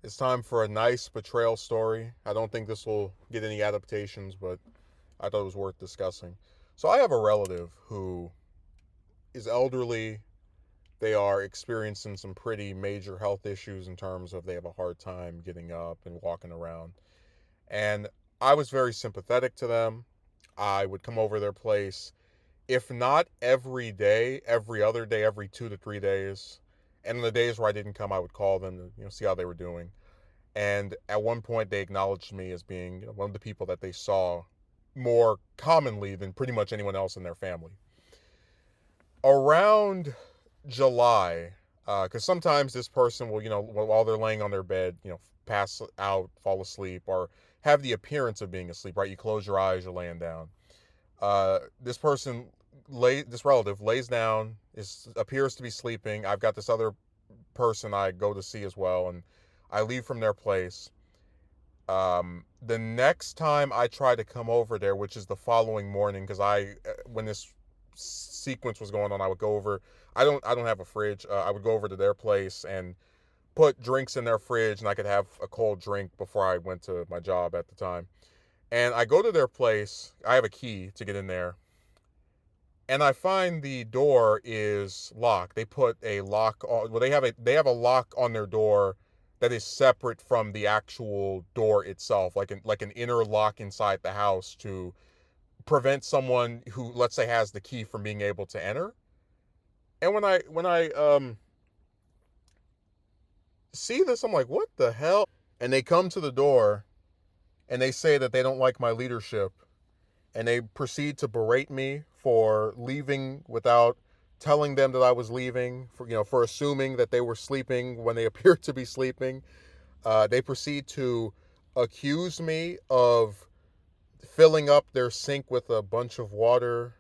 It's time for a nice betrayal story. I don't think this will get any adaptations, but I thought it was worth discussing. So, I have a relative who is elderly. They are experiencing some pretty major health issues in terms of they have a hard time getting up and walking around. And I was very sympathetic to them. I would come over their place, if not every day, every other day, every 2 to 3 days. And on the days where I didn't come, I would call them to see how they were doing. And at one point, they acknowledged me as being one of the people that they saw more commonly than pretty much anyone else in their family. Around July, because sometimes this person will, while they're laying on their bed, pass out, fall asleep, or have the appearance of being asleep, right? You close your eyes, you're laying down. This person, this relative lays down, appears to be sleeping. I've got this other person I go to see as well, and I leave from their place. The next time I try to come over there, which is the following morning, because when this sequence was going on, I would go over. I don't have a fridge. I would go over to their place and put drinks in their fridge, and I could have a cold drink before I went to my job at the time. And I go to their place. I have a key to get in there, and I find the door is locked. They put a lock on. Well, they have a lock on their door that is separate from the actual door itself, like an inner lock inside the house to prevent someone who, let's say, has the key from being able to enter. And when I see this, I'm like, what the hell? And they come to the door and they say that they don't like my leadership, and they proceed to berate me for leaving without telling them that I was leaving, for assuming that they were sleeping when they appeared to be sleeping. They proceed to accuse me of filling up their sink with a bunch of water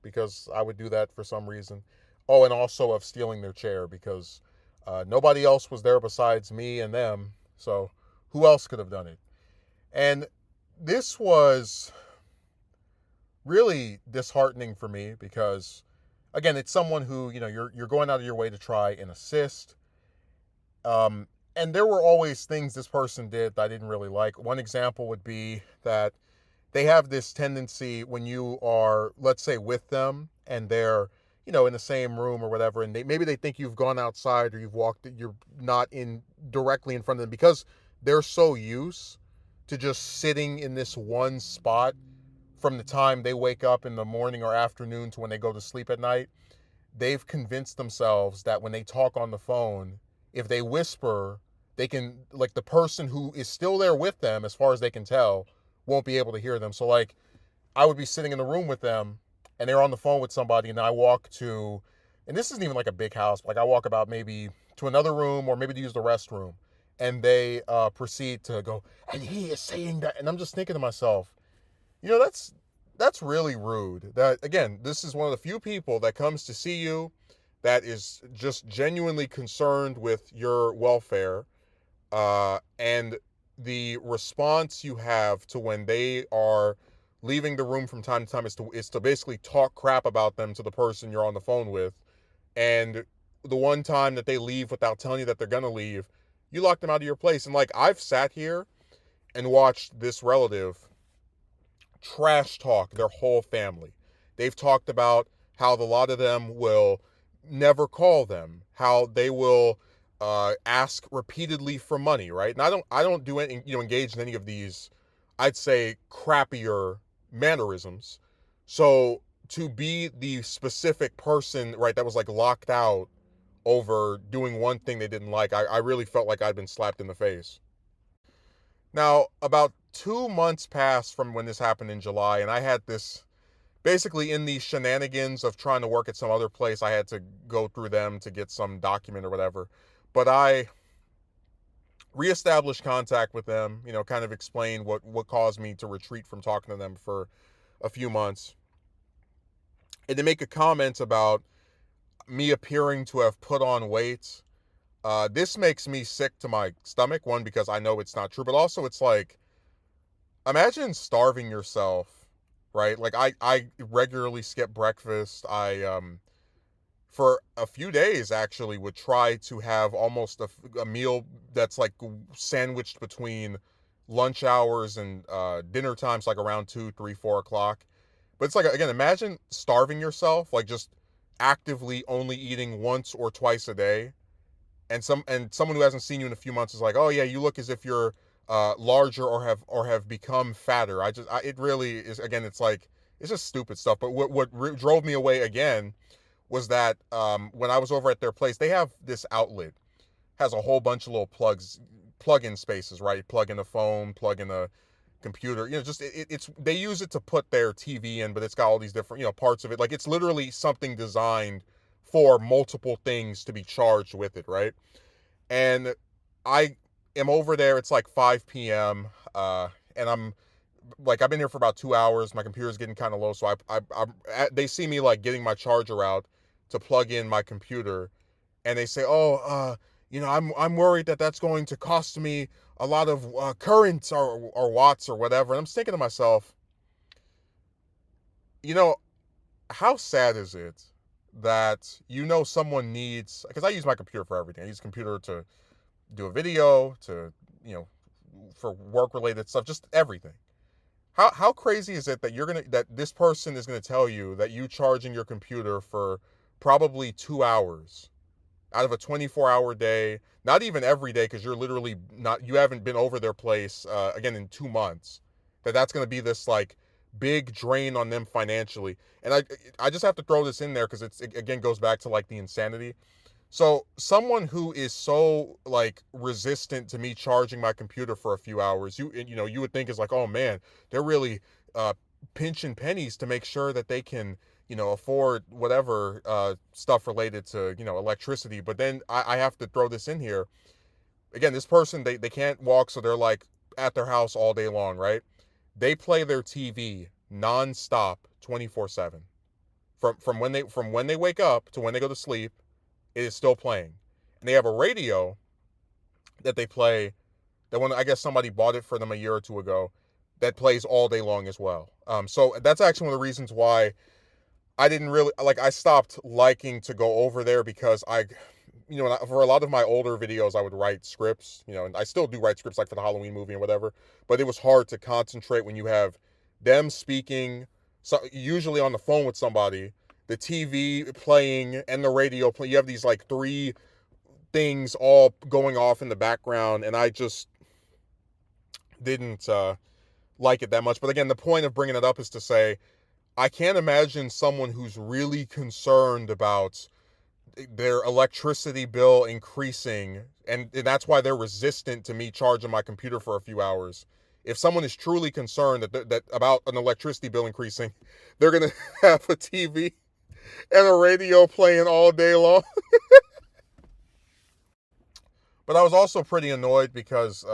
because I would do that for some reason. Oh, and also of stealing their chair because nobody else was there besides me and them. So who else could have done it? And this was really disheartening for me because, again, it's someone who you're going out of your way to try and assist. And there were always things this person did that I didn't really like. One example would be that they have this tendency when you are, let's say, with them and they're in the same room or whatever, and maybe they think you've gone outside or you're not in directly in front of them because they're so used to just sitting in this one spot from the time they wake up in the morning or afternoon to when they go to sleep at night. They've convinced themselves that when they talk on the phone, if they whisper, they can, like, the person who is still there with them, as far as they can tell, won't be able to hear them. So, like, I would be sitting in the room with them and they're on the phone with somebody, and I walk to, and this isn't even like a big house, like I walk about maybe to another room or maybe to use the restroom, and they proceed to go, and he is saying that, and I'm just thinking to myself, that's really rude. That, again, this is one of the few people that comes to see you that is just genuinely concerned with your welfare, and the response you have to when they are leaving the room from time to time is to basically talk crap about them to the person you're on the phone with. And the one time that they leave without telling you that they're gonna leave, you lock them out of your place. And, like, I've sat here and watched this relative trash talk their whole family. They've talked about how a lot of them will never call them, how they will ask repeatedly for money, right? And I don't do any, engage in any of these, I'd say, crappier mannerisms. So to be the specific person, right, that was like locked out over doing one thing they didn't like, I really felt like I'd been slapped in the face. Now, about 2 months passed from when this happened in July, and I had this, basically, in the shenanigans of trying to work at some other place, I had to go through them to get some document or whatever. But I reestablished contact with them, kind of explained what caused me to retreat from talking to them for a few months. And they make a comment about me appearing to have put on weight. This makes me sick to my stomach, one, because I know it's not true, but also it's like, imagine starving yourself, right? Like, I regularly skip breakfast. I for a few days actually would try to have almost a meal that's like sandwiched between lunch hours and dinner times, like around 2, 3, 4 o'clock. But it's like, again, imagine starving yourself, like just actively only eating once or twice a day, and someone who hasn't seen you in a few months is like, oh yeah, you look as if you're larger or have become fatter. It really is. Again, it's like, it's just stupid stuff. But what drove me away again was that when I was over at their place, they have this outlet, has a whole bunch of little plug-in spaces, right? Plug in a phone, plug in a computer, just it's they use it to put their TV in, but it's got all these different, parts of it. Like, it's literally something designed for multiple things to be charged with it, right? And I am over there. It's like 5 p.m. And I'm like, I've been here for about 2 hours. My computer's getting kind of low, so they see me like getting my charger out to plug in my computer, and they say, "Oh, I'm worried that that's going to cost me a lot of current or watts or whatever." And I'm thinking to myself, you know, how sad is it that someone needs, because I use my computer for everything. I use a computer to do a video, to you know for work related stuff, just everything. How crazy is it that that this person is gonna tell you that you charging your computer for probably 2 hours out of a 24-hour day, not even every day, because you haven't been over their place again in 2 months, that's gonna be this like big drain on them financially. And I just have to throw this in there because it again goes back to like the insanity. So someone who is so like resistant to me charging my computer for a few hours, you would think is like, oh man, they're really uh, pinching pennies to make sure that they can afford whatever stuff related to electricity. But then I have to throw this in here again. This person, they can't walk, so they're like at their house all day long, right? They play their TV nonstop, 24/7, from when they wake up to when they go to sleep. It is still playing. And they have a radio that they play, that I guess somebody bought it for them a year or two ago, that plays all day long as well. So that's actually one of the reasons why I didn't really like. I stopped liking to go over there because for a lot of my older videos, I would write scripts, and I still do write scripts like for the Halloween movie and whatever. But it was hard to concentrate when you have them speaking, so usually on the phone with somebody, the TV playing, and the radio playing. You have these like three things all going off in the background, and I just didn't like it that much. But again, the point of bringing it up is to say, I can't imagine someone who's really concerned about their electricity bill increasing, and that's why they're resistant to me charging my computer for a few hours. If someone is truly concerned that about an electricity bill increasing, they're gonna have a TV and a radio playing all day long. But I was also pretty annoyed because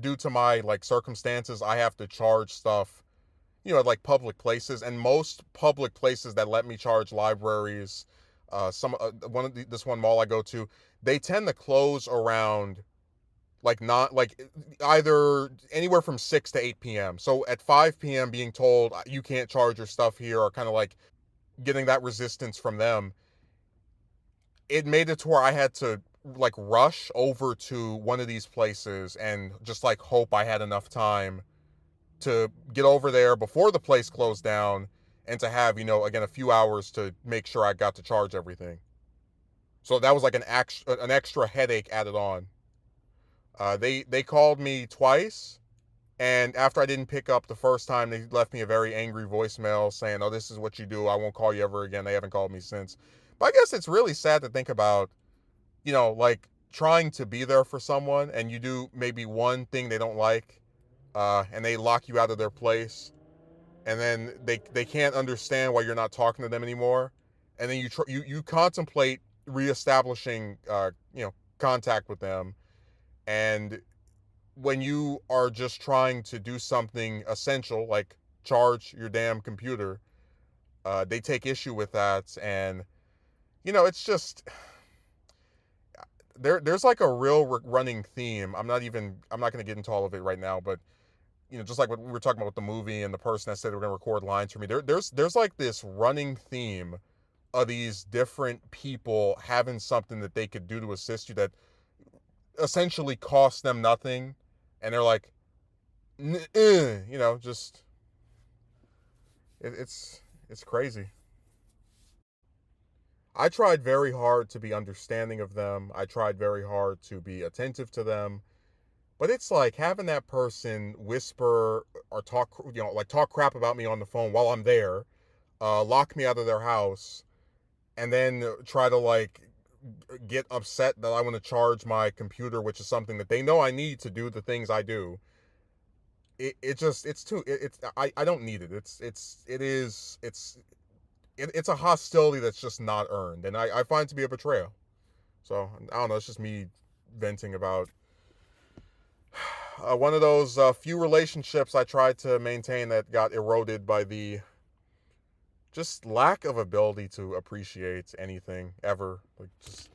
due to my like circumstances, I have to charge stuff, at like public places, and most public places that let me charge, libraries, this one mall I go to, they tend to close around like not like either anywhere from 6 to 8 p.m. So at 5 p.m. being told you can't charge your stuff here, or kind of like getting that resistance from them, it made it to where I had to like rush over to one of these places and just like hope I had enough time to get over there before the place closed down, and to have, again, a few hours to make sure I got to charge everything. So that was like an extra headache added on. They called me twice, and after I didn't pick up the first time, they left me a very angry voicemail saying, "Oh, this is what you do. I won't call you ever again." They haven't called me since. But I guess it's really sad to think about, like trying to be there for someone, and you do maybe one thing they don't like, and they lock you out of their place, and then they can't understand why you're not talking to them anymore, and then you contemplate reestablishing contact with them, and when you are just trying to do something essential like charge your damn computer, they take issue with that. And it's just there's like a real running theme. I'm not going to get into all of it right now, but just like what we were talking about with the movie and the person that said they were going to record lines for me, there's like this running theme of these different people having something that they could do to assist you that essentially costs them nothing, and they're like, just it's crazy. I tried very hard to be understanding of them. I tried very hard to be attentive to them. But it's like having that person whisper or talk, like talk crap about me on the phone while I'm there, lock me out of their house, and then try to like get upset that I want to charge my computer, which is something that they know I need to do the things I do. It just it's too it's I don't need it. It's a hostility that's just not earned, and I find it to be a betrayal. So I don't know. It's just me venting about one of those few relationships I tried to maintain that got eroded by the just lack of ability to appreciate anything ever. Like just